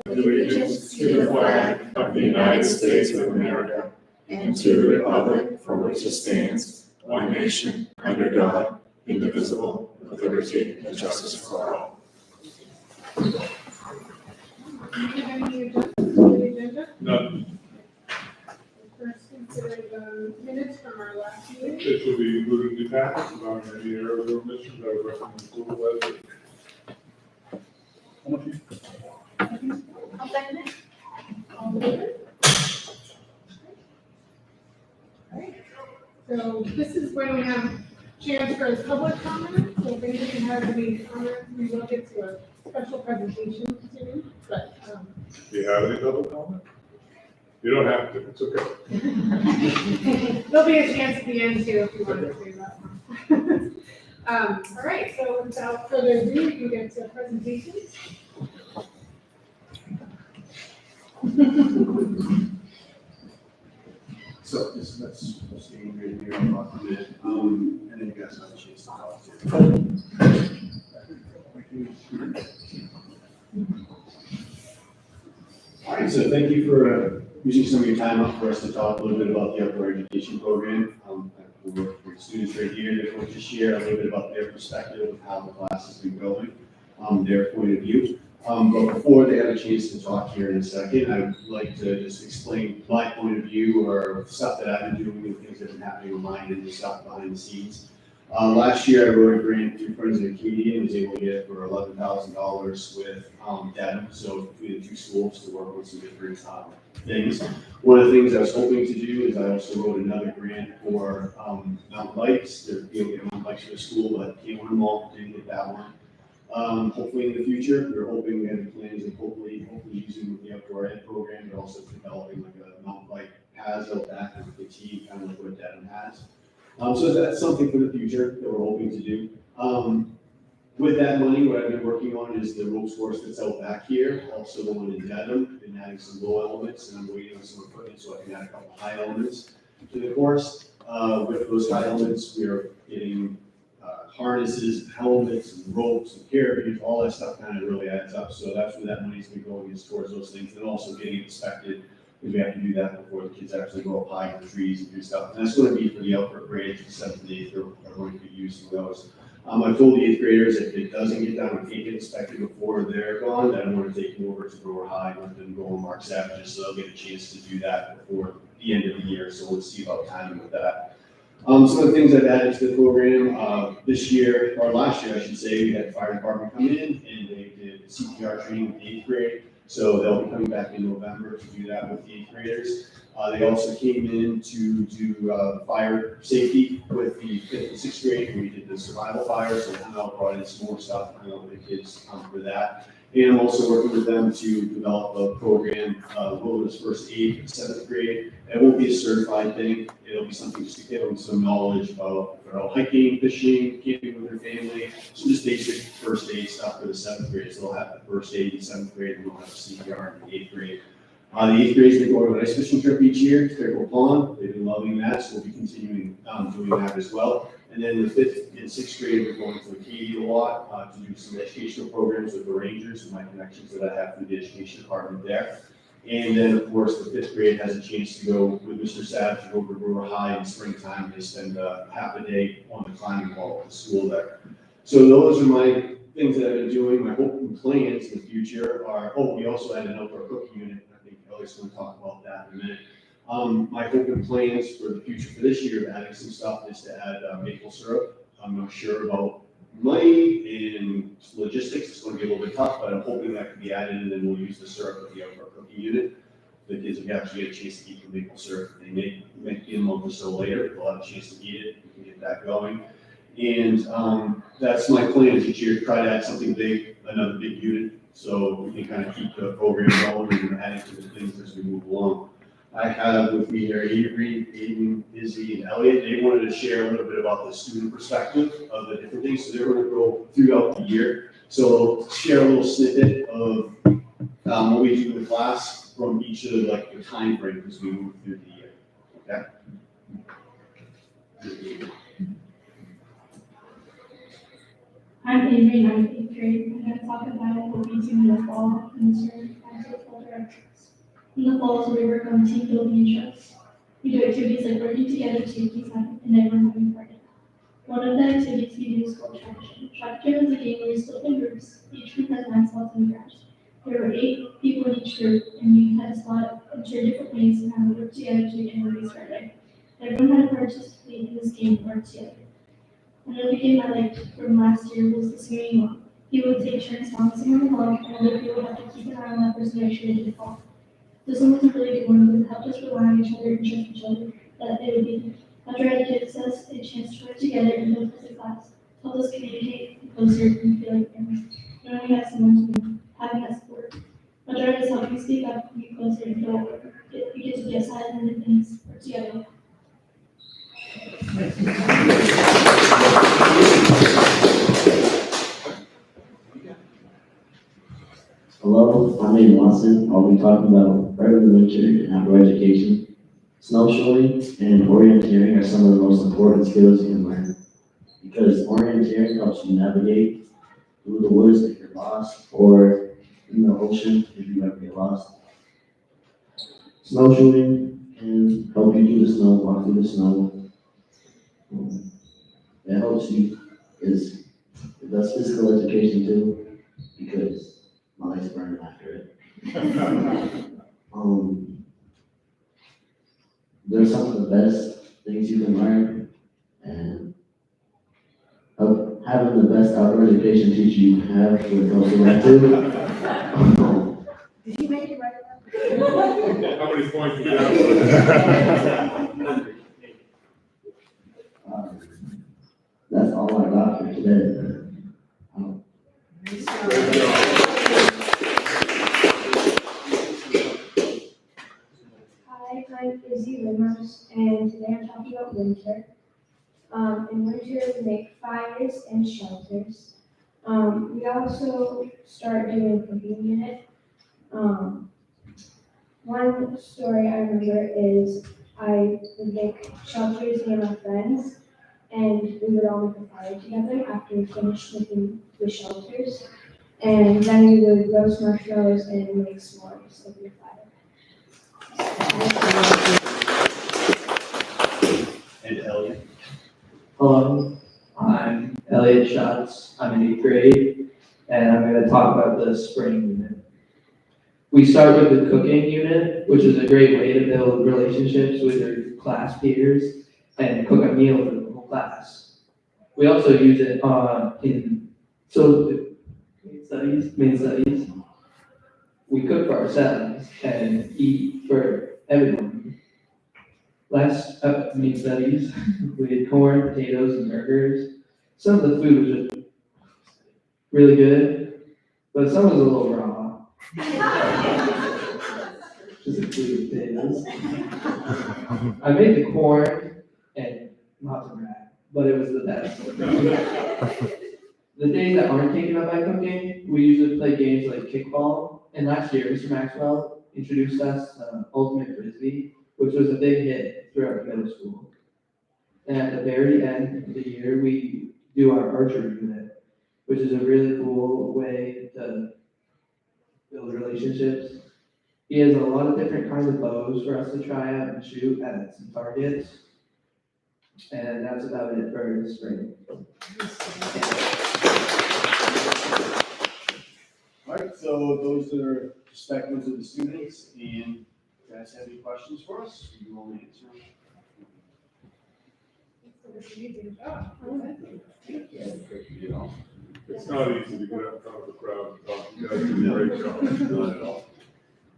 Allegiance to the flag of the United States of America and to the republic for which it stands, one nation, under God, indivisible, with liberty and justice for all. Any adjustments to the agenda? None. First, consider the minutes from our last meeting. This will be moved to pass, without any errors or omissions. I would recommend approval as written. I'll second it. All in favor? Alright, so this is when we have chance for public comment, so if anybody has any comments, we will get to a special presentation soon, but, Do you have any public comment? You don't have to, it's okay. there'll be a chance at the end too, if you want to say that. All right, so without further ado, we can get to presentations. So this is seeing right here about the bit, and then you guys have a chance to talk to. All right, so thank you for using some of your time up for us to talk a little bit about the outdoor education program. We work with students right here that want to share a little bit about their perspective of how the class has been going, their point of view. But before they have a chance to talk here in a second, I would like to just explain my point of view or stuff that I've been doing and things that have been happening on my end and stuff behind the scenes. Last year, I wrote a grant through Friends of Acadia and was able to get it for $11,000 with Dedham, so between the two schools to work on some different things. One of the things I was hoping to do is I also wrote another grant for mountain bikes to be able to get mountain bikes for the school, but can't win them all, didn't get that one. Hopefully in the future, we're hoping we have plans of hopefully using the outdoor ed program, but also developing like a mountain bike paths out back and fatigue, kind of like what Dedham has. So that's something for the future that we're hoping to do. With that money, what I've been working on is the ropes course that's out back here, also the one in Dedham, been adding some low elements, and I'm waiting on some equipment so I can add a couple high elements to the course. With those high elements, we are getting harnesses, helmets, and ropes, and carabiners, all that stuff kind of really adds up. So that's where that money's been going, is towards those things, and also getting inspected, because we have to do that before the kids actually go up high in the trees and do stuff. And that's going to be for the upper grades, the 7th and 8th are going to be using those. I've told the 8th graders if it doesn't get done, if it get inspected before they're gone, then I'm going to take them over to Grower High and let them go on Mark Savages, so they'll get a chance to do that before the end of the year. So we'll see about timing with that. Some of the things I've added to the program this year, or last year I should say, we had the fire department come in and they did CPR training with the 8th grade. So they'll be coming back in November to do that with the 8th graders. They also came in to do fire safety with the 5th and 6th grade. We did the survival fire, so now brought in some more stuff with the kids for that. And I'm also working with them to develop a program, wilderness first aid for 7th grade. It won't be a certified thing. It'll be something just to give them some knowledge about hiking, fishing, camping with their family. So just basic first aid stuff for the 7th grade. So they'll have the first aid in 7th grade and they'll have CPR in the 8th grade. The 8th grade's been going on an ice fishing trip each year to Critical Pond. They've been loving that, so we'll be continuing doing that as well. And then the 5th and 6th grade, we're going to Acadia a lot to do some educational programs with the Rangers and my connections that I have through the education department there. And then, of course, the 5th grade has a chance to go with Mr. Savage to go to Grower High in springtime to spend half a day on the climbing wall at the school there. So those are my things that I've been doing. My hope and plans in the future are, we also had an outdoor cooking unit. I think Ellie's going to talk about that in a minute. My hope and plans for the future for this year of adding some stuff is to add maple syrup. I'm not sure about money and logistics. It's going to be a little bit tough, but I'm hoping that can be added, and then we'll use the syrup with the outdoor cooking unit. The kids will actually get a chance to eat the maple syrup. They may be a month or so later. They'll have a chance to eat it. We can get that going. And that's my plan each year, to try to add something big, another big unit, so we can kind of keep the program going and adding to the things as we move along. I have with me here Avery, Aiden, Izzy, and Elliot. They wanted to share a little bit about the student perspective of the different things, so they're going to go throughout the year. So share a little snippet of what we do in the class from each of the time frame as we move through the year. Okay. I'm Avery, I'm 8th grade. in the fall and the spring as with all directions. In the fall, we work on team building and trust. We do activities like working together to keep time and everyone having fun. One of the activities we do is called Track Jam. Track Jam is a game where you split in groups. Each group has 9 spots in the garage. There were 8 people in each group, and we had a spot in 2 different ways and had to work together to get in the race right away. Everyone had to participate in this game and work together. Another game I liked from last year was the singing one. People would take turns bouncing on the log, and other people would have to keep an eye on that person to make sure they didn't fall. This one was a really good one, because it helped us rely on each other and trust each other, that they would be there. After it gives us a chance to work together and build as a class, helps us communicate closer and feel like friends. Knowing we have someone to be, having that support. After it helps me speak up, be closer and feel we get to be outside and do things work together. Hello, my name is Watson. I'll be talking about early winter and outdoor education. Snowshoeing and orienteering are some of the most important skills you can learn because orienteering helps you navigate through the woods if you're lost or in the ocean if you ever get lost. Snowshoeing can help you do the snow, walk through the snow. It helps you that's physical education too because my legs burn after it. They're some of the best things you can learn, and having the best outdoor education teacher you can have would help with that too. Did you make it right? How many points do you have? That's all I got for today. Hi, I'm Izzy Limers, and today I'm talking about winter. In winter, we make fires and shelters. We also start doing cooking unit. One story I remember is I would make shelters with my friends, and we would all make a fire together after we finished making the shelters. And then we would roast marshmallows and make s'mores over the fire. And Elliot. Hello, I'm Elliot Schatz. I'm in 8th grade, and I'm going to talk about the spring unit. We start with the cooking unit, which is a great way to build relationships with your class peers and cook a meal for the whole class. We also use it in main studies. We cook for ourselves and eat for everyone. Last main studies, we had corn, potatoes, and burgers. Some of the food was just really good, but some was a little raw. Just including potatoes. I made the corn, and not to brag, but it was the best. The days that aren't taken up by cooking, we usually play games like kickball. And last year, Mr. Maxwell introduced us to Ultimate Frisbee, which was a big hit throughout the middle school. And at the very end of the year, we do our archery unit, which is a really cool way to build relationships. He has a lot of different kinds of bows for us to try out and shoot at some targets. And that's about it for the spring. All right, so those are perspectives of the students, and if you guys have any questions for us, we will answer them. It's not easy to get up in front of the crowd and talk. You guys do a great job. Not at all.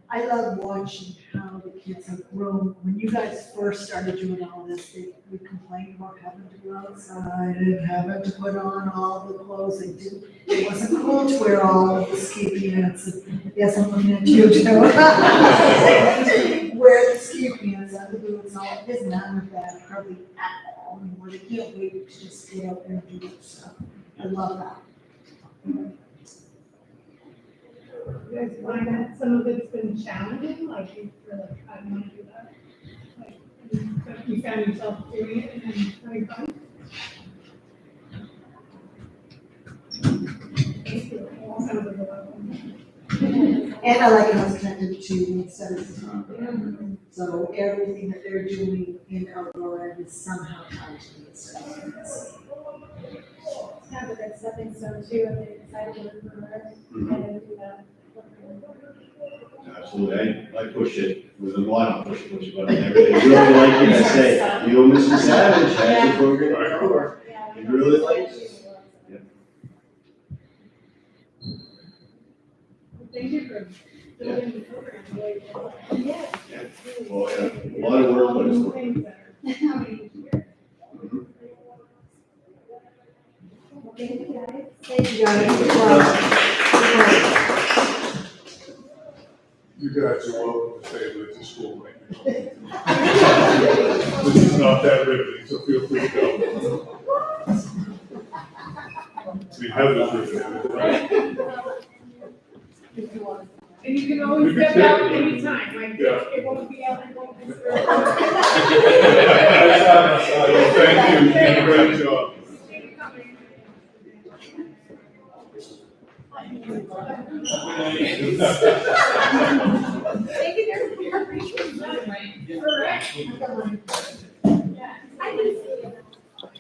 I love watching how the kids have grown. When you guys first started doing all this, they would complain about having to go outside and having to put on all the clothes they didn't. It wasn't cool to wear all of the ski pants. Yes, I'm looking at you too. Wear the ski pants and the boots, all. It doesn't matter that hardly at all anymore. They can't wait to just get out there and do it. So I love that. You guys find that some of it's been challenging, like you're like, I don't want to do that. Like, you found yourself doing it and having fun? All kinds of And I like how it's connected to the studies. So everything that they're doing in outdoor ed is somehow tied to the studies. Kind of a good stepping stone too, if they decide to work for us, and do that. Absolutely, I push it, with a lot of push it, but I never, they really like it, I say, you know, Mr. Savage has a program before, Yeah. he really likes it. Thank you for building the program. Yeah. Well, yeah, a lot of work, but it's working. Thank you, guys. Thank you, guys. You guys are welcome to say that to school, maybe. This is not that riveting, so feel free to go. We have this riveting, right? And you can always You can step out step. anytime, like, Yeah. it won't be out, it won't be. Thank you, you did a great job. Thank you, Correct. I can see it.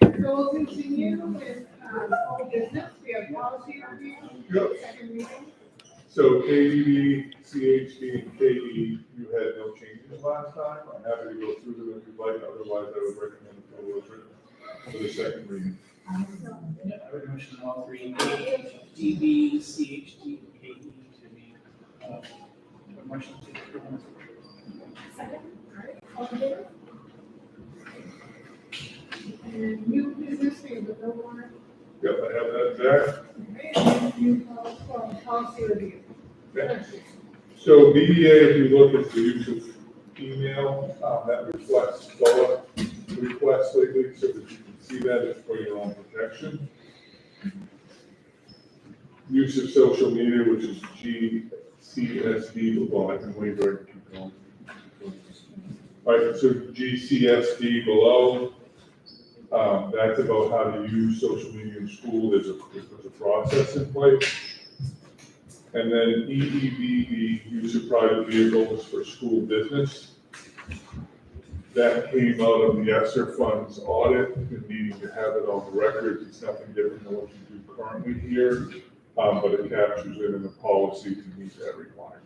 So we'll continue with, all business, we have policy review, Yep. second reading. So KDD, CHD, and KE, you had no changes last time. I'm happy to go through them if you'd like, otherwise I would recommend approval as written for the second reading. Yeah, I would motion all three, DB, CHD, KE to be, a motion to approve. Second, all right, all in favor? And new business, we have the bill warrant, Yep, I have that there. and new policy review. So BDA, if you look at the use of email, that reflects BOA requests lately, so that you can see that it's for your own protection. Use of social media, which is GCSD, well, I can wait there and keep going. All right, so GCSD below, that's about how to use social media in school, there's a process in place. And then EEVD, use of private vehicles for school business. That came out of the ESSER funds audit, and needing to have it on the record, it's nothing different than what you do currently here, but it captures it in the policy to meet that requirement.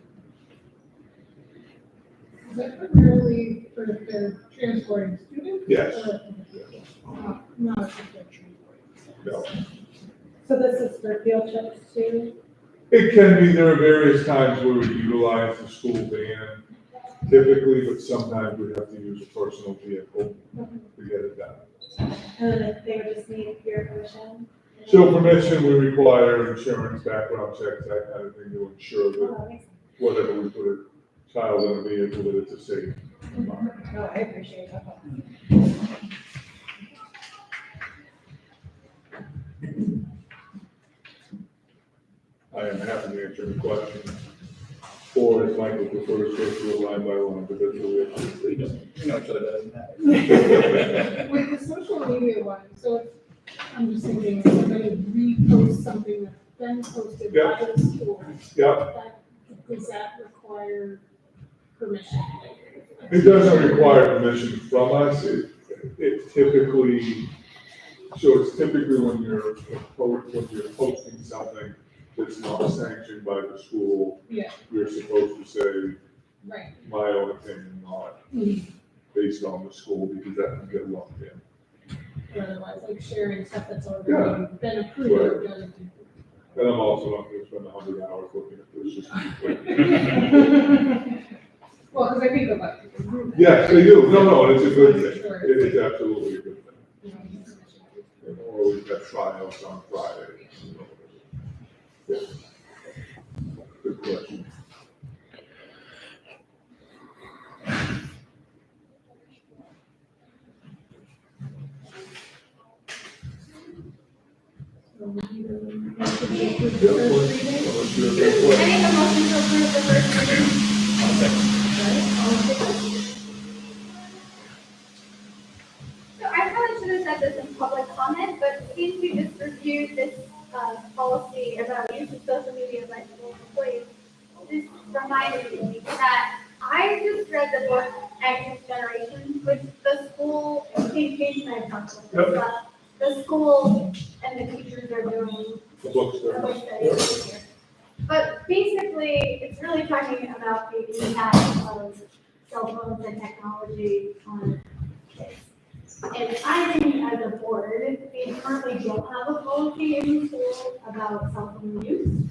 Is that primarily for if they're transporting students? Yes. Or not if they're transporting? No. So this is for field trips too? It can be, there are various times where we utilize the school van typically, but sometimes we have to use a personal vehicle to get it done. And then if they would just need your permission. So permission, we require insurance, background checks, that kind of thing to ensure that Oh, that makes sense. whatever we put a child in a vehicle, that it's a safe environment. No, I appreciate that. I am happy to answer any questions. Or if Michael prefers, go through a line by line, but that's really up to you. You know, each other doesn't matter. With the social media one, so it's, I'm just thinking, if somebody reposts something that's been posted by the school, Yeah, does that require permission? it doesn't require permission from us, it typically, so it's typically when you're posting something that's not sanctioned by the school, Yeah, you're supposed to say, right. my own opinion, not based on the school, because that can get lumped in. Or otherwise, like sharing stuff that's Yeah. already been approved. doesn't- And I'm also not gonna spend 100 hours looking at this, just. Well, because I think about it. Yes, they do, no, it's a good thing, it's absolutely a good thing. Or we've got trials on Friday. Yeah. Good question. So we either want to approve the first reading? Unless you have any I make a motion to approve the first reading. Right, all in favor? So I probably should have said this in public comment, but since we just reviewed this policy about use of social media by school employees, this reminded me that I just read the book Active Generation, which the school, education I've talked about this, but the school and the teachers are doing The book a study. book study this year. But basically, it's really talking about the impact of cell phones and technology on kids. And I think as a board, we currently don't have a policy in the school about cell phone use.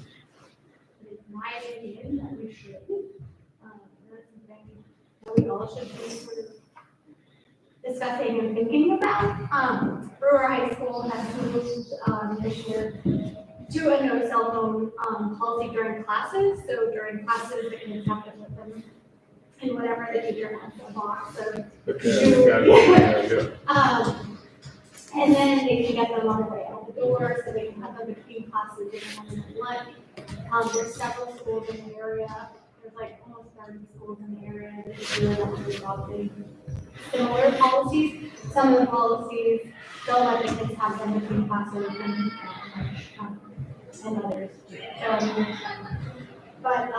It's my opinion that we should. That's something that we all should be sort of discussing and thinking about. Brewer High School has moved this year to a no cell phone policy during classes. So during classes, the kids have to put them in whatever the teacher has a box. So and then they can get them on the way out the door, so they can have them between classes, they can have them at lunch. There's several schools in the area, there's like almost 30 schools in the area that are adopting similar policies. Some of the policies don't let the kids have them between classes and others. But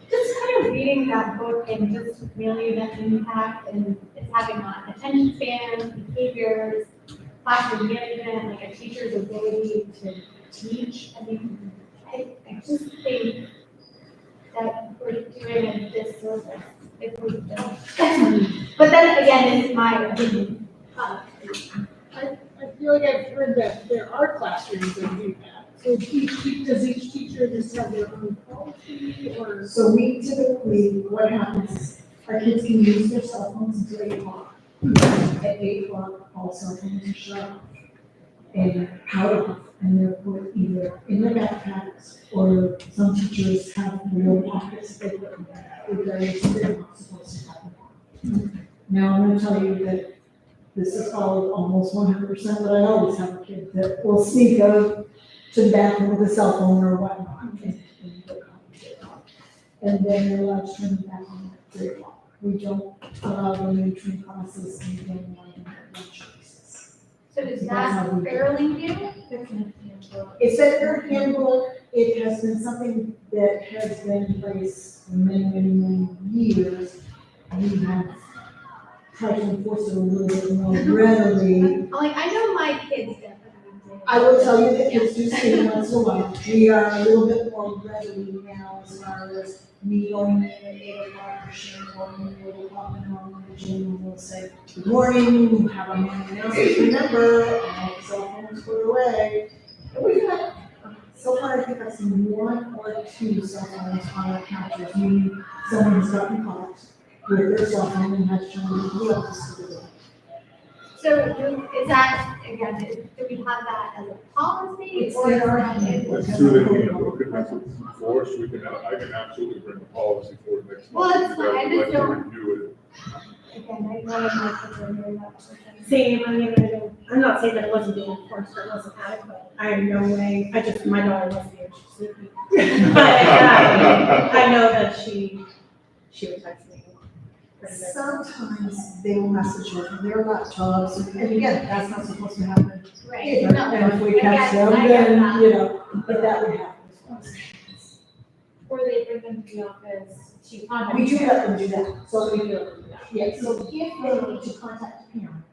just kind of reading that book and just really the impact and it's having on attention spans, behaviors, classroom management, like a teacher's ability to teach. I mean, I just think that we're doing a disservice if we don't. But then again, it's my opinion. I feel like I've heard that there are classrooms that do that. So does each teacher just have their own policy or? So we typically, what happens, our kids can use their cell phones until 8 o'clock. At 8 o'clock, all cell phones are shut off and powered off, and they're put either in their backpacks or some teachers have real pockets they put in there with areas they're not supposed to have them. Now, I'm gonna tell you that this is followed almost 100%, but I always have a kid that will sneak out to the bathroom with a cell phone or whatnot. And then they're allowed to turn it back on at 3 o'clock. We don't allow them in between classes and then like in their lunch breaks. So is that fairly new? It's in their handbook. It has been something that has been in place for many, many, many years. We have tried to enforce it a little bit more readily. Like, I know my kids definitely do. I will tell you that kids do see once in a while. We are a little bit more readily now as far as me going in at 8 o'clock or Shane going in at 8 o'clock in the morning, and Jim will say, good morning, have a man announcement, remember, all the cell phones put away. And we've got, so far I think I've seen 1 or 2 cell phones on our counters, meaning someone's gotten caught with their cell phone and has to turn it into the office to do it. So is that, again, do we have that as a policy? It's or in our is that- handbook. It's through the handbook, and that's enforced, I can absolutely bring a policy for the next Well, month. that's fine, I I'd like just to don't- review Again, I know my kids are doing that. Same, I mean, I'm not saying that it wasn't being enforced, or it wasn't adequate. I have no way, my daughter was here, she's sleeping. But I know that she would text me. Sometimes they will message her from their laptops, and again, that's not supposed to happen. Right. either. And if we I catch get- them, I get then, that. you know, but that would happen. Or they bring them to the office to contact. We do let them do that, so We we, do let them do that. yeah, so if they need to contact a parent,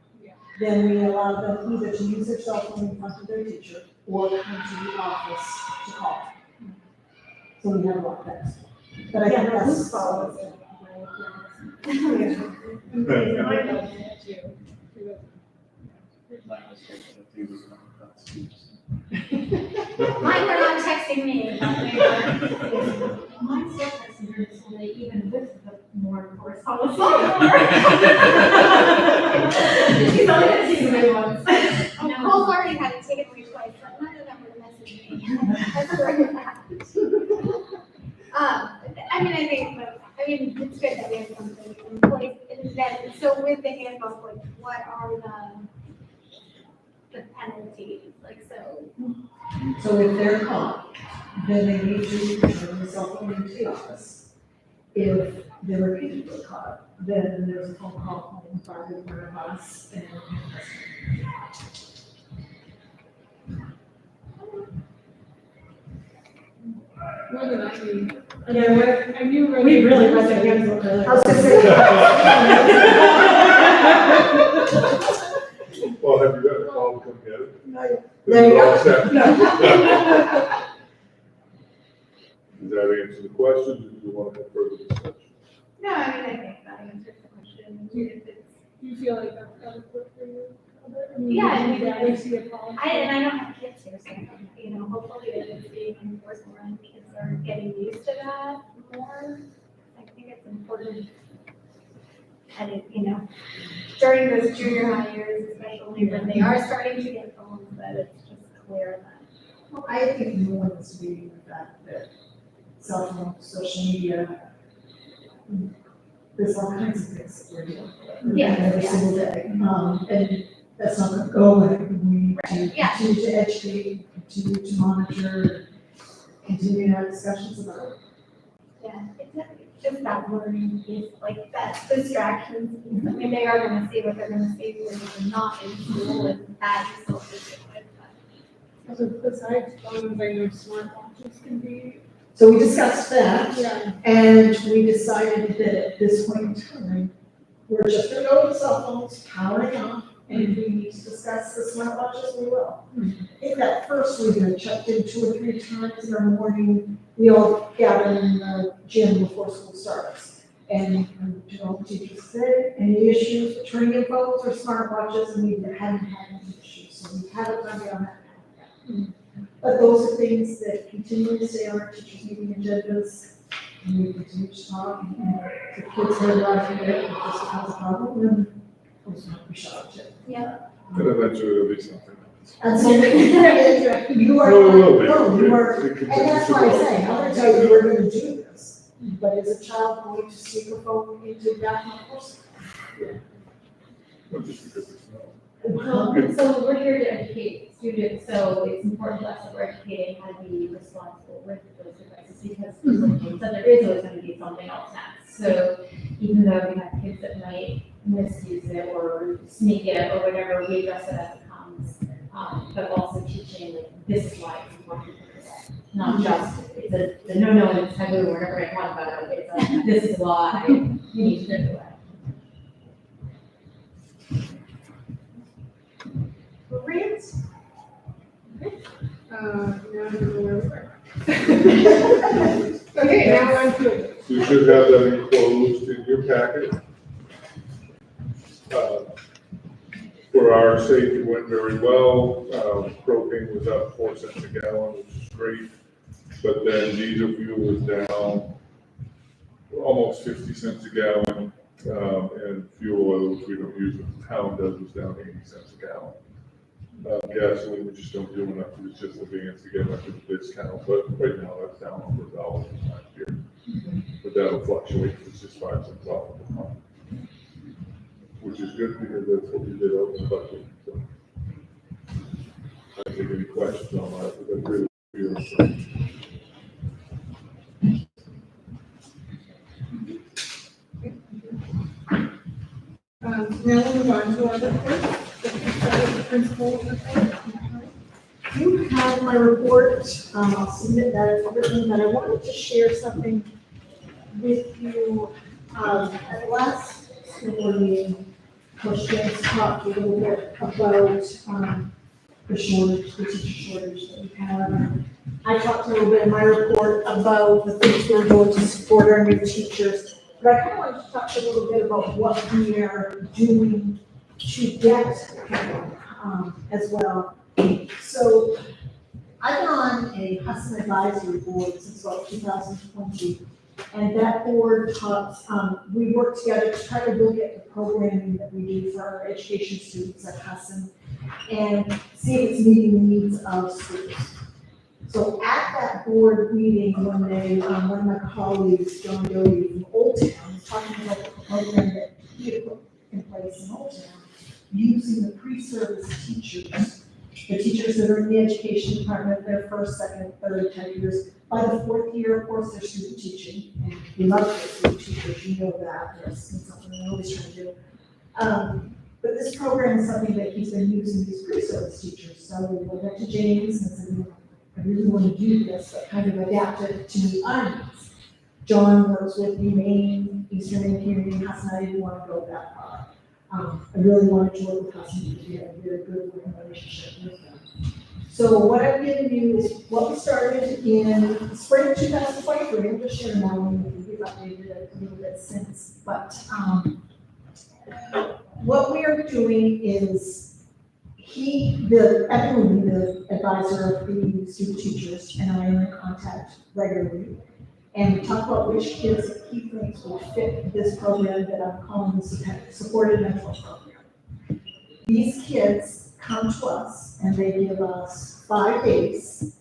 then we allow them either to use their cell phone in front of their teacher or come to the office to call. So we have a lot of that. But I think Yeah, that's. who's follows it? Mine were not texting me. Mine's still texting her so they even with the more enforced On the policy. phone. She's only gonna see the good ones. Cole's already had it taken away twice, but none of them were messaging me. That's very bad. I mean, it's good that we have something in place. And then, so with the handbook, like, what are the penalties? Like, so, So if they're caught, then they need to return the cell phone into the office. If they're repeatedly caught, then there's a phone call home by one of us and. More than likely, I knew. We really let their hands look really. I was gonna say. Well, have you got a call to come get it? There you go. All set. Does that answer the question, or do you want to have further discussion? No, I mean, I think that answers the question. If it's- Do you feel like that's adequate for you? Yeah, I mean, I see a policy. and I don't have kids here, so, you know, hopefully it's being enforced more and kids are getting used to that more. I think it's important. And it, you know, during those junior high years, especially when they are starting to get phones, that it's just clear that. Well, I think no one is reading the fact that cell phone, social media, there's all kinds of things that we're dealing with Yeah, every yeah. single day. And that's not gonna go away. We need to Yeah. continue to educate, continue to monitor, continue to have discussions about it. Yeah, it's just that learning is like that distractions. I mean, they are gonna see what they're gonna see when they're not in school and that is so difficult. Also, besides phones, I know smartwatches can be, So we discussed that. yeah, And we decided that at this point in time, we're just gonna go with cell phones, powering off, and if we need to discuss the smartwatches, we will. In that first week, I checked in 2 or 3 times in our morning, we all gather in the gym before school starts. And to all the teachers said, any issues with turning in phones or smartwatches, and we haven't had any issues, so we haven't gone down that path. But those are things that continue to stay on our teachers' meeting agendas. And we continue to talk, and the kids heard about it, if this becomes a problem, then those might be shot at. Yeah. And eventually there'll be something. And so, you are, No, it will be. no, you are, It and continues that's to why I grow. say, I'm gonna tell you, we're gonna do this. But is a child going to sneak a phone into that, of course? Not just because it's not. So we're here to educate students, so it's important to us that we're educating how to be responsible with those devices, because so there is always going to be something else next. So even though we have kids that might misuse it or sneak it or whatever, we address it as it comes. But also teaching, like, this is why it's important to put it away. Not just, it's the no, and it's taboo, we're never going to talk about it. It's like, this is why you need to put it away. grants. Now I don't know where we were. Okay, now on to it. You should have that enclosed in your packet. For our safety went very well. Propane was up 4 cents a gallon, which is great. But then diesel fuel was down almost 50 cents a gallon. And fuel oil, which we don't use, but the town does, was down 80 cents a gallon. Gasoline, we just don't do enough, it's just advanced to get much of a discount, but right now that's down over $1 from last year. But that'll fluctuate, it's just 5 cents off of the month. Which is good because that's what we did out in the budget, so. I don't think any questions on that, but that's really beautiful. Now we'll move on to our report. The principal report. You have my report, I'll submit that as written, but I wanted to share something with you. At the last school board meeting, Coach James talked a little bit about, the shortage, the teacher shortage that we have. I talked a little bit in my report about the things we're doing to support our new teachers, but I kind of wanted to talk a little bit about what we are doing to get people, as well. So I've been on a Hudson Advisory Board since about 2020, and that board talks, we work together to try to look at the programming that we do for our education students at Hudson and see if it's meeting the needs of schools. So at that board meeting, when they, one of my colleagues, John Doty from Old Town, was talking about the program that he had put in place in Old Town, using the pre-service teachers, the teachers that are in the education department, their first, second, third, 10 years. By the 4th year, of course, they're student teaching, and we love their student teachers, you know that, that's something we're always trying to do. But this program is something that he's been using these pre-service teachers, so we went to James and said, I really want to do this, but kind of adapt it to meet our needs. John works with Humane, Eastern Maine Community, Hudson, I didn't want to go that far. I really wanted to work with Hudson because we had a very good working relationship with them. So what I've given you is what we started in spring of 2023, I'm just sharing now, we've updated it a little bit since, but, what we are doing is Evan Mooney, the advisor of the student teachers, and I are in contact regularly. And we talk about which kids he thinks will fit this program that I'm calling the supported mentor program. These kids come to us and they give us 5 days.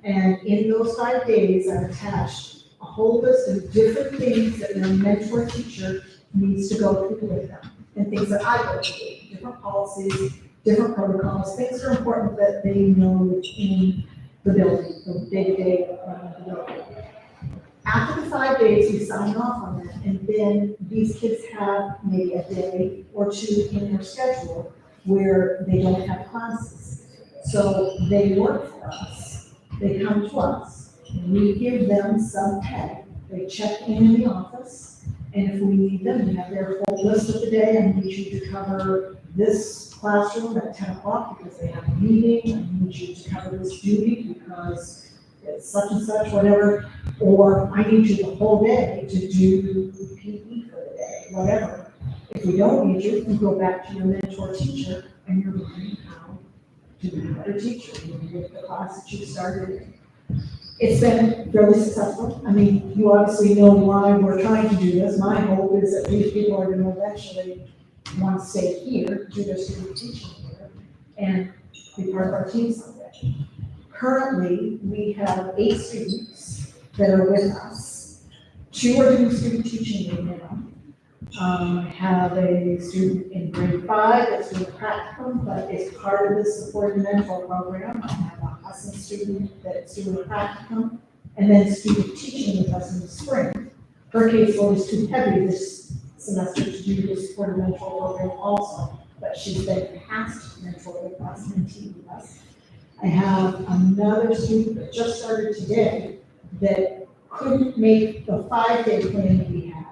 And in those 5 days, I've attached a whole list of different things that their mentor teacher needs to go through with them. And things that I go through, different policies, different protocols, things that are important that they know in the building, the day-to-day of the building. After the 5 days, we sign off on that, and then these kids have maybe a day or two in their schedule where they don't have classes. So they work for us, they come to us, and we give them some pay. They check in the office, and if we need them, we have their full list of the day. I need you to cover this classroom at 10 o'clock because they have a meeting. I need you to cover this duty because it's such and such, whatever. Or I need you the whole day to do PE for the day, whatever. If we don't need you, you go back to your mentor teacher and you're learning how to be a better teacher with the class that you started in. It's been fairly successful. I mean, you obviously know why we're trying to do this. My hope is that these people are going to eventually want to stay here, do their student teaching here, and be part of our team someday. Currently, we have 8 students that are with us. 2 are doing student teaching right now. I have a student in grade 5 that's doing a practicum, but is part of this supported mentor program. I have a Hudson student that's doing a practicum, and then student teaching with us in the spring. Her caseload is too heavy this semester to do the supported mentor program also, but she's been asked to mentor with us and teach with us. I have another student that just started today that couldn't make the 5-day plan that we had.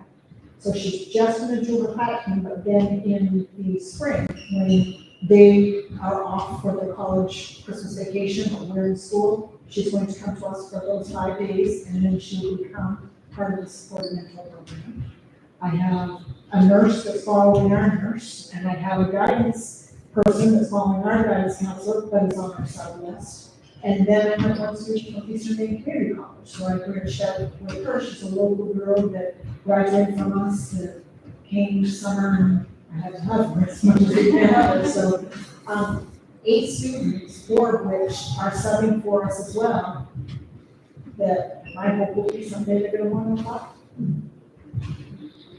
So she's just gonna do her practicum, but then in the spring, when they are off for their college Christmas vacation, but we're in school, she's going to come to us for those 5 days, and then she will become part of the supported mentor program. I have a nurse that's following our nurse, and I have a guidance person that's following our guidance counselor, but is on our sub list. And then I have one student from Eastern Maine Community College, so I bring a chat with her. She's a local girl that graduated from us, that came this summer, and I had to have her as much as we can have her. So 8 students, 4 of which are subbing for us as well, that my hope will be someday they're gonna want to apply.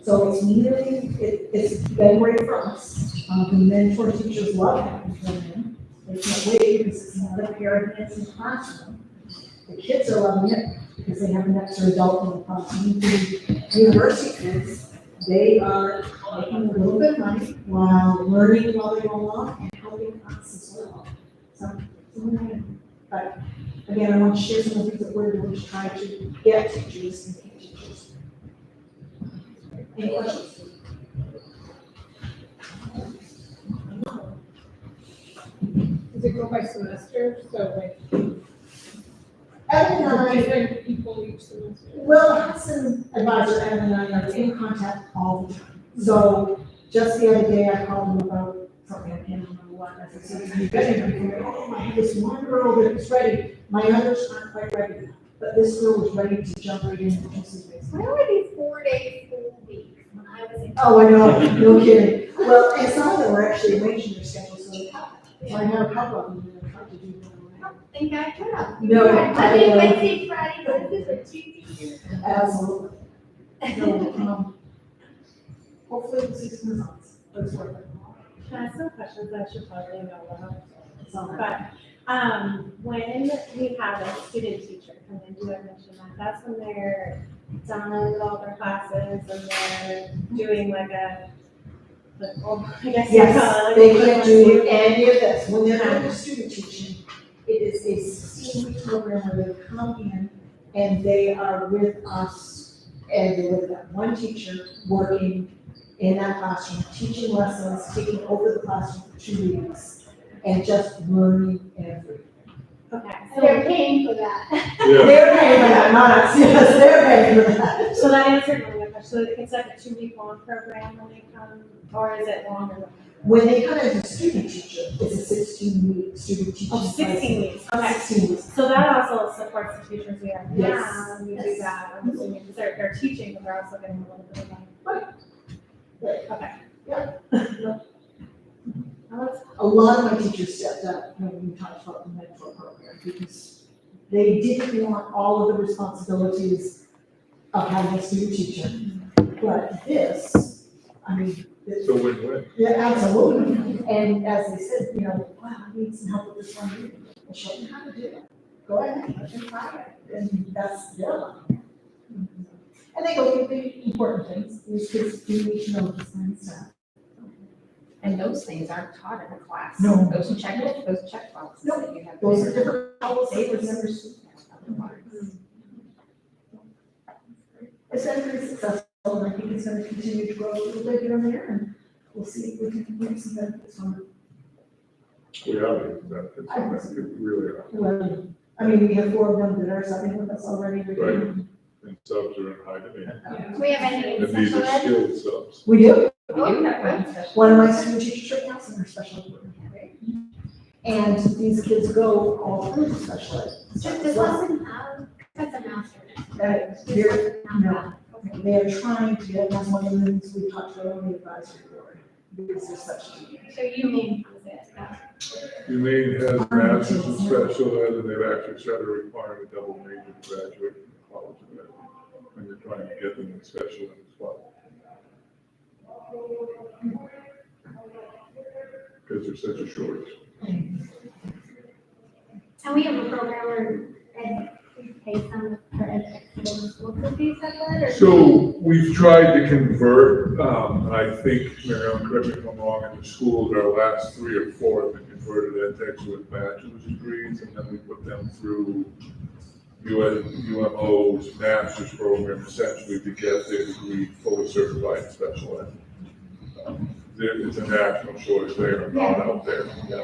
So it's really, it's been great for us. The mentor teachers love having them in. They can't wait because it's another pair of hands in the classroom. The kids are loving it because they have an extra adult in the classroom. The university kids, they are making a little bit of money while learning while they go along and helping us as well. So, but again, I want to share some of the things that we're doing to try to get teachers and keep teachers. Any questions? Does it go by semester? So like, Evan and I, different people each semester? well, Hudson advisor Evan and I are in contact all the time. So just the other day, I called him about something, I can't remember what. I said, "Are you ready?" And he said, "Oh, I have this one girl that is ready. My others aren't quite ready yet." But this girl was ready to jump right into Hudson Bay. Why were these 4-day full weeks when I was in? Oh, I know, no kidding. Well, and some of them were actually arranging their schedules so they happened. So I have a couple of them that are trying to do that. I don't think I could have. No, Monday, Wednesday, Friday, Thursday, but Tuesday. Absolutely. No, hopefully this is results. Let's work on it. Can I ask some questions I should probably know about? It's all right. But, when we have a student teacher come in, do I mention that? That's when they're done with all their classes and they're doing like a, I guess. Yes, they can't do any of this. When they're doing student teaching, it is a 16-week program where they come in and they are with us And they would have one teacher working in that classroom, teaching lessons, taking over the classroom for 2 weeks, and just learning everything. Okay, So they're paying for that. Yeah, They're paying for that, not us, yes, they're paying for that. so that answered my question. So it's like a 2-week-long program when they come, or is it longer than that? When they come as a student teacher, it's a 16-week student teaching. Oh, 16 weeks, okay. 16 weeks. So that also supports the teachers we have Yes. now, and we do that, I'm assuming, because they're teaching, but they're also getting a little bit of money. Right. Okay. Yeah. Well, that's- A lot of my teachers stepped up when we talked about the mentor program because they didn't want all of the responsibilities of having a student teacher. But this, I mean, it's a win-win. yeah, absolutely. And as they said, wow, I need some help with this one. We'll show you how to do it. Go ahead, let them try it. And that's their line. And they go through the important things. These kids do need to know this kind of stuff. And those things aren't taught in a class. No. Those check boxes that you have. Those are different policies. They would never see that otherwise. It's been pretty successful, and I think it's gonna continue to grow a little bit here and there, and we'll see if we can make some benefits from We have it, we really are. it. Well, I mean, we have 4 of them that are subbing with us already. Right. And subs are in high demand. Do we have any And these special are ed? skilled subs. We do. We do have one special. One of my student teachers right now is in our special ed program. And these kids go all through the special ed. Does Lawson have, that's a master. That they're, no, they are trying to get, that's one of the things we talked to on the advisory board, because there's such a. So you mean, is it? Humane has masters in special ed, and they've actually started requiring a double major to graduate from college of ed. And they're trying to get them in special ed as well. Because there's such a shortage. And we have a program where ed, we pay some for ed, school to be separate, or? So we've tried to convert, and I think, Marion, correct me if I'm wrong, in the schools, our last 3 or 4 have been converted ed techs with bachelor's degrees, and then we put them through UMO's master's program essentially to get their degree fully certified in special ed. It's a national shortage there and not out there. Yeah.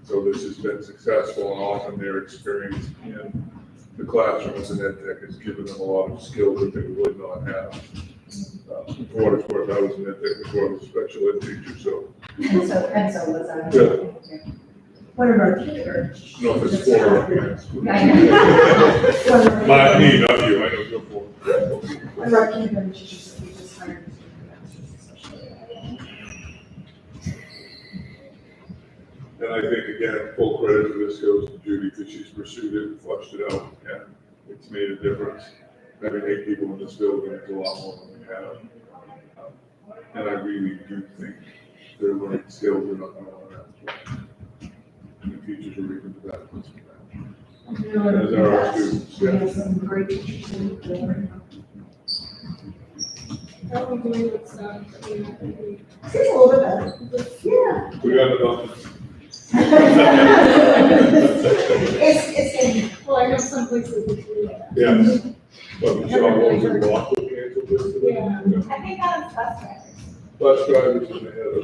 So this has been successful, and often their experience in the classroom as an ed tech has given them a lot of skills that they would not have. For what it's worth, I was an ed tech before I was a special ed teacher, so. And so was I. Yeah. One of our kindergarten. No, if it's 4 or yes. I know. Not me, not you, I know you're 4. One of our kindergarten teachers that we just hired. And I think, again, full credit for this goes to Judy, because she's pursued it and flushed it out, and it's made a difference. Having 8 people in this building is a lot more than we have. And I really do think their learning skills are not going to run out. And the teachers are reaping the benefits from that. As are our students, We yeah. have some great teachers who How are we doing with stuff? it's a little bit better. Yeah. We got the buttons. It's getting. Well, I know some places which we have. Yes. But Michelle was in Rockwood canceled this today. Yeah. I think that was bus drivers. Bus drivers in the head of.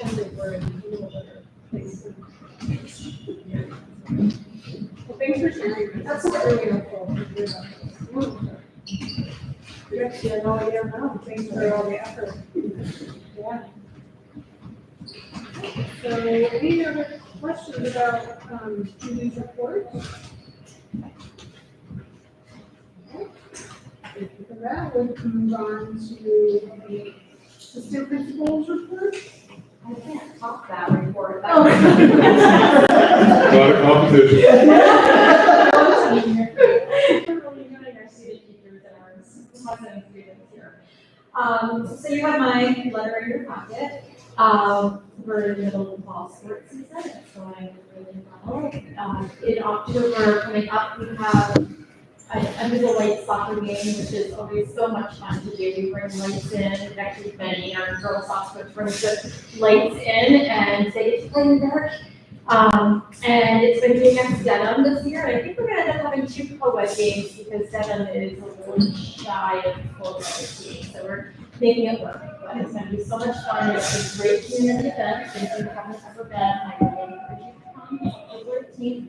And they were in a little better place. Well, thanks for sharing. That's really helpful. You actually had no idea now. Thanks for all the effort. Yeah. So any other questions about, Julie's report? For that, we'll move on to the assistant principal's report. I can't talk that report. Not a competition. So you have my letter in your pocket. We're in the middle of fall sports season, it's going really well. In October, coming up, we have a middle light soccer game, which is always so much fun to do. We bring lights in, and actually Benny, our girls soccer coach, brings the lights in, and they get to play in the dark. And it's been doing against Dedham this year, and I think we're gonna end up having 2 co-ed games because Dedham is a little shy of full team, so we're making it work. But it's gonna be so much fun, it's a great community event, if you haven't ever been, I really encourage you to come, it's October 18th.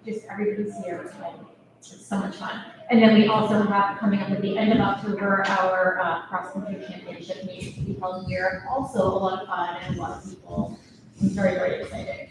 Just everybody's here, and it's so much fun. And then we also have coming up at the end of October, our cross-country championship meet to be held here. Also a lot of fun and a lot of people. It's very, very exciting.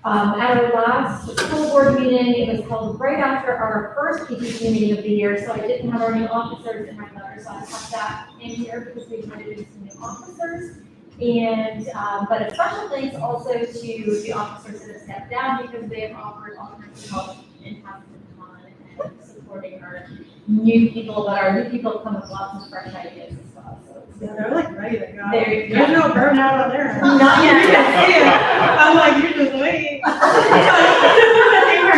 At our last school board meeting, it was held right after our first PTC meeting of the year, so I didn't have our new officers in my letter, so I have that in here because we invited some new officers. And, but a special thanks also to the officers that have stepped down because they have offered all kinds of help and have been fun and supporting our new people, but our new people come with lots of fresh ideas as well, so. Yeah, they're like ready to go. There's no burnout on their end. Not yet. You can see it. I'm like, you're just waiting.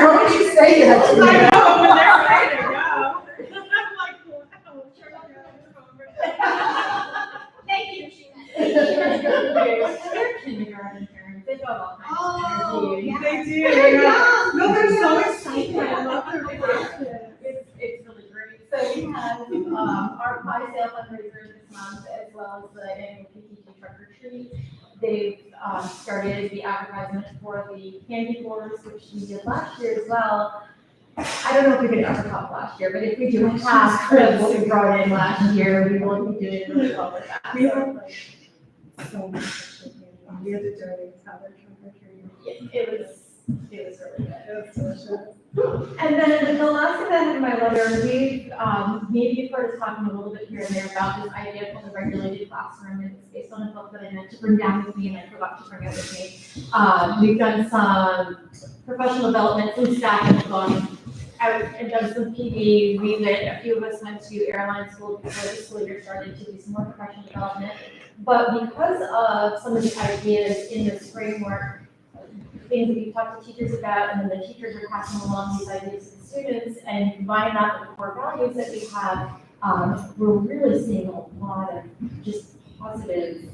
What would you say to that? I know, when they're ready to go. I'm like, wow, Thank you, They're kindergarten parents, they got all kinds of energy. they do. Yeah. No, they're so excited. I love their reaction. It's really great. So we have, our pie sale fundraiser this month, as well as the annual PTG truck or treat. They've, started the advertisement for the candy wars, which we did last year as well. I don't know if we could ever top last year, but if we do half of what we brought in last year, we will be doing really well with that. We have like so much. We had to do it. How they're trying to It was really good. It was so And then the last event in my letter, we've, maybe you've heard us talking a little bit here and there about this idea of the regulated classroom, and it's based on a book that I meant to bring down with me and I forgot to bring it with me. We've done some professional development, some staff have gone out and done some PD. A few of us went to airline school before the school year started to do some more professional development. But because of some of the ideas in this framework, things that we've talked to teachers about, and then the teachers are passing along these ideas to the students, and combine that with the core values that we have, we're really seeing a lot of just positive,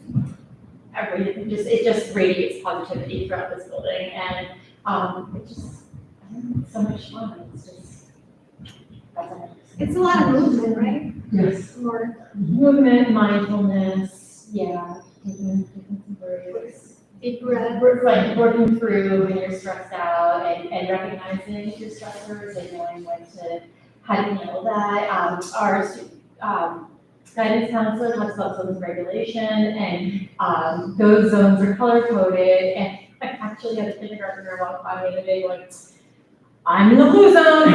it just radiates positivity throughout this building, and it's just so much fun. It's just, that's all. It's a lot of movement, right? Yes. More Movement, mindfulness, yeah, taking some breaks. deep breath. We're like working through when you're stressed out and recognizing your stressors and knowing how to handle that. Our guidance counselor talks about zones of regulation, and those zones are color coded. And I actually had a kindergartner walk by me the other day like, I'm in the blue zone.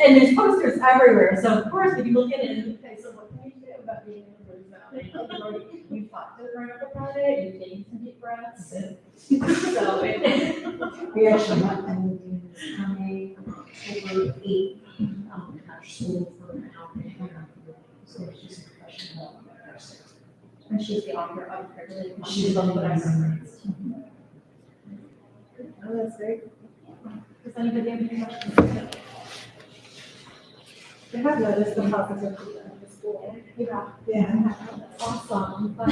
And there's posters everywhere. So of course, if you look at it and okay, so what can you do about being in the blue zone? You've thought to learn about it, you've taken some deep breaths, and so We actually went and coming over 8 after school for an hour. So it's just a question of and she's the author of Privilege. She's the one that I referenced. Oh, that's great. Does anybody have any questions? They have noticed the positivity of the school. Yeah. Yeah. Awesome. But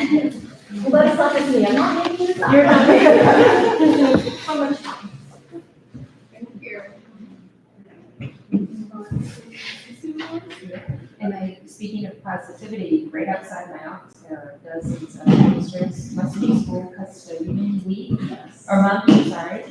let us not me. I'm not making this up. You're not making How much fun. Thank you. And speaking of positivity, right outside my office, there are dozens of posters, must be school custodian week, or month, I'm sorry.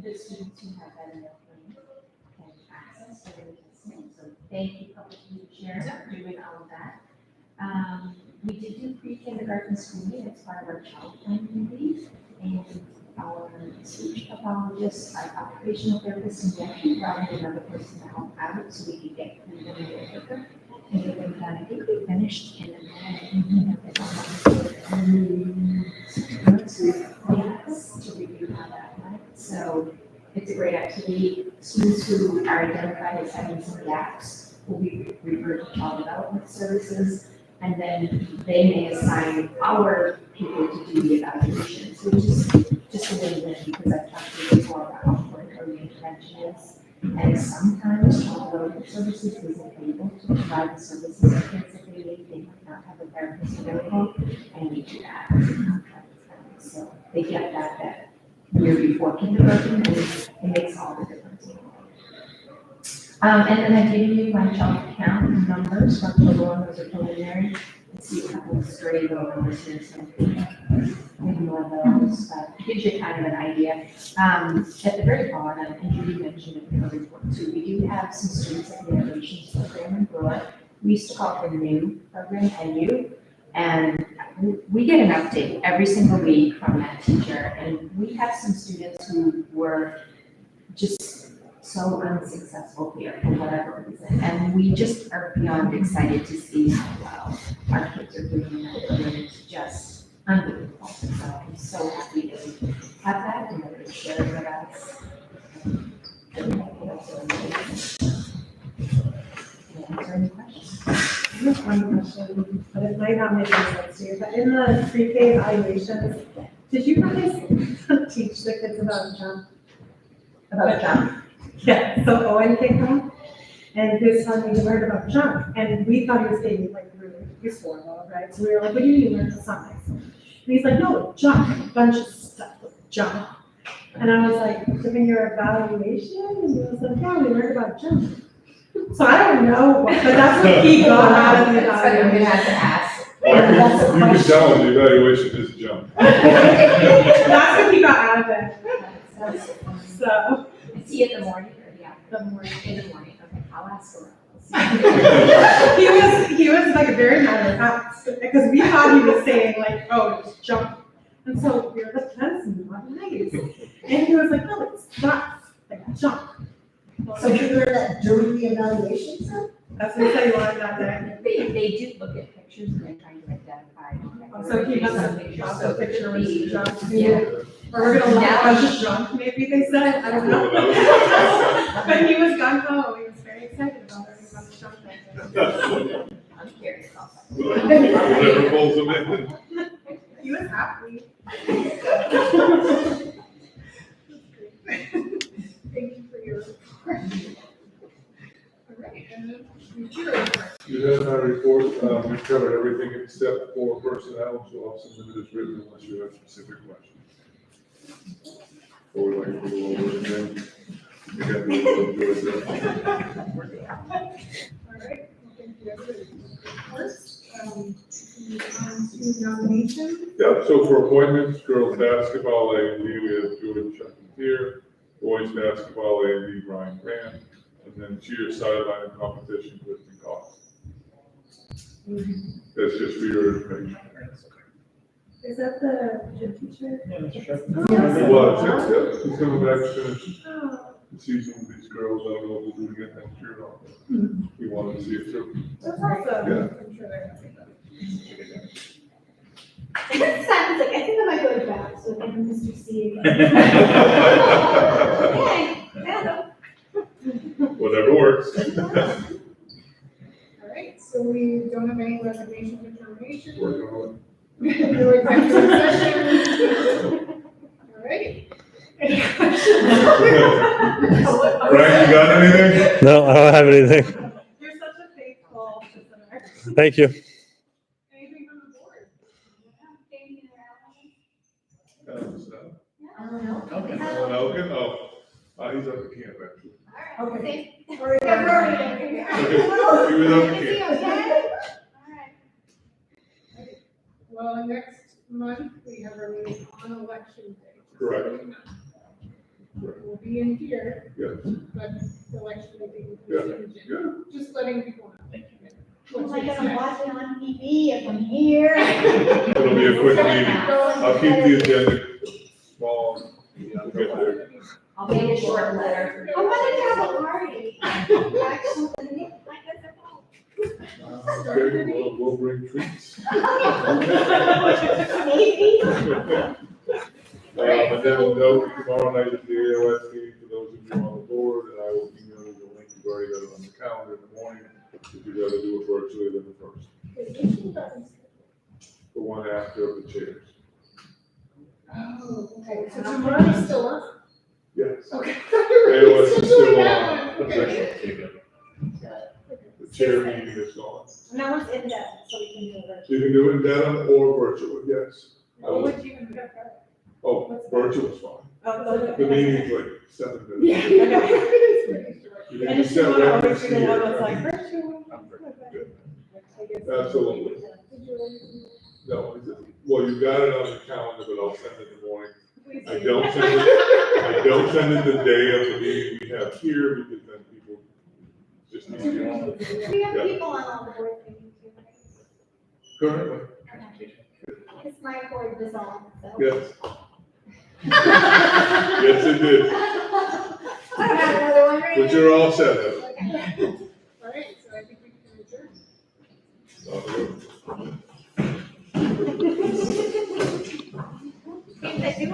The students who have that in their plan can access so they can see. So thank you, Public Sharon, for doing all of that. We did do pre-kindergarten screening as part of our child plan duties, and our speech pathologist, our occupational therapist, and we actually brought in another person to help out so we could get through them a little quicker. And get them done. I think we finished in a minute. Yes, to review how that went. So it's a great activity. Students who are identified as having some gaps will be refer to child development services, and then they may assign our people to do the evaluations, which is just a win-win, because I've talked to you before about how important early intervention is. And sometimes child development services isn't able to provide the services that kids that they need, they might not have a therapist available, and we do that as a contract with them. So they get that year before kindergarten, and it makes all the difference. And then I've given you my child count numbers from October 1, those are preliminary. Let's see a couple of stray little numbers here, so maybe more of those, but it gives you kind of an idea. At the very bottom, and Judy mentioned it in the report too, we do have some students at the innovations program in Brewer. We used to call it the new program, NU, and we get an update every single week from that teacher, and we have some students who were just so unsuccessful here for whatever reason, and we just are beyond excited to see how well our kids are doing in that program. It's just unbelievable. So I'm so happy to have that and that they share it with us. Answer any questions? I have one question, but it might not make any sense to you, but in the pre-K evaluations, did you guys teach the kids about jump? About jump? Yeah, so Owen came home, and his son, he learned about jump, and we thought he was being like really useful, right? So we were like, what do you learn from something? And he's like, no, jump, a bunch of stuff, jump. And I was like, giving your evaluation? And he was like, yeah, we learned about jump. So I don't know, but that's what he got out of the That's what I'm gonna have to evaluation. ask. You can tell the evaluation is jump. That's what he got out of it. So. Is he in the morning or The morning. in the morning? Okay, I'll ask her. He was like very matter of fact, because we thought he was saying like, oh, it's jump. And so we were like, that's not nice. And he was like, no, it's not like jump. So you learned that during the evaluation, sir? That's what he said he wanted that day. They do look at pictures and they're trying to identify. So he has some a pictures, also so a picture it could be- with jump. Yeah. Or we're gonna Now launch a he- jump, maybe they said, I don't know. But he was gung ho, he was very excited about learning about the jump that day. I'm curious also. Whatever pulls them in. He was happy. Thank you for your report. All right, and then future report. You have my report, we've covered everything except for personnel, so I'll submit it as written unless you have specific questions. Or we'd like to go over it again. You got me to do it. All right, well, thank you everybody. First, on to nominations. Yeah, so for appointments, girls basketball, A&D, we have Julie Chucking, boys basketball, A&D, Brian Grant, and then cheer sideline competition, Kristen Cox. That's just for your information. Is that the gym teacher? Yeah, Mr. Sharp. Well, it's coming back to finish Oh, the season with these girls, I don't know if we'll do it again next year or not. We wanted to see it through. that's awesome. Yeah. I'm sure they're happy about Simon's like, I think I might go to back, so I can Mr. C again. Okay, yeah. Whatever works. All right, so we don't have any resignations or terminations. Working on No executive session. All right. Any questions? Brian, you got anything? No, I don't have anything. You're such a faithful listener. Thank you. Anything from the board? Elkin, he's up at camp actually. Okay. He was up at camp. Well, next month, we have our meeting on election day. Correct. We'll be in here, Yes. but the election will be Yeah. in Yeah. June. Just letting people know. Am I gonna watch it on TV if I'm here? It'll be a quick meeting. I'll keep the agenda small. We'll get there. I'll make a short letter. I wanted to have a party. Actually, like I said, oh. Okay, we'll bring treats. Maybe. And then note, tomorrow night is the AOS meeting for those of you on the board, and I will email you the link, you've already got it on the calendar in the morning. If you'd rather do it virtually than the first, the one after the chairs. Oh, okay, so tomorrow's still on? Yes. Okay. AOS is still on. Okay. The chair meeting is gone. And that one's in depth, so we can do it. You can do it in Dedham or virtual, yes. I What will- would you prefer? Oh, virtual is fine. Oh, The meeting's like 7 minutes. Yeah, okay. You can And if just you set want to records overshoot it, I here. was like, virtual. Absolutely. No, well, you got it on the calendar, but I'll send it in the morning. I don't send it the day of the meeting we have here, because then people just need to. We have people on all the board meetings too, right? Currently, It's my board dissolved, so. yes. Yes, it did, I have another one right but you're all set. All right, so I think we can adjourn. Heather. here.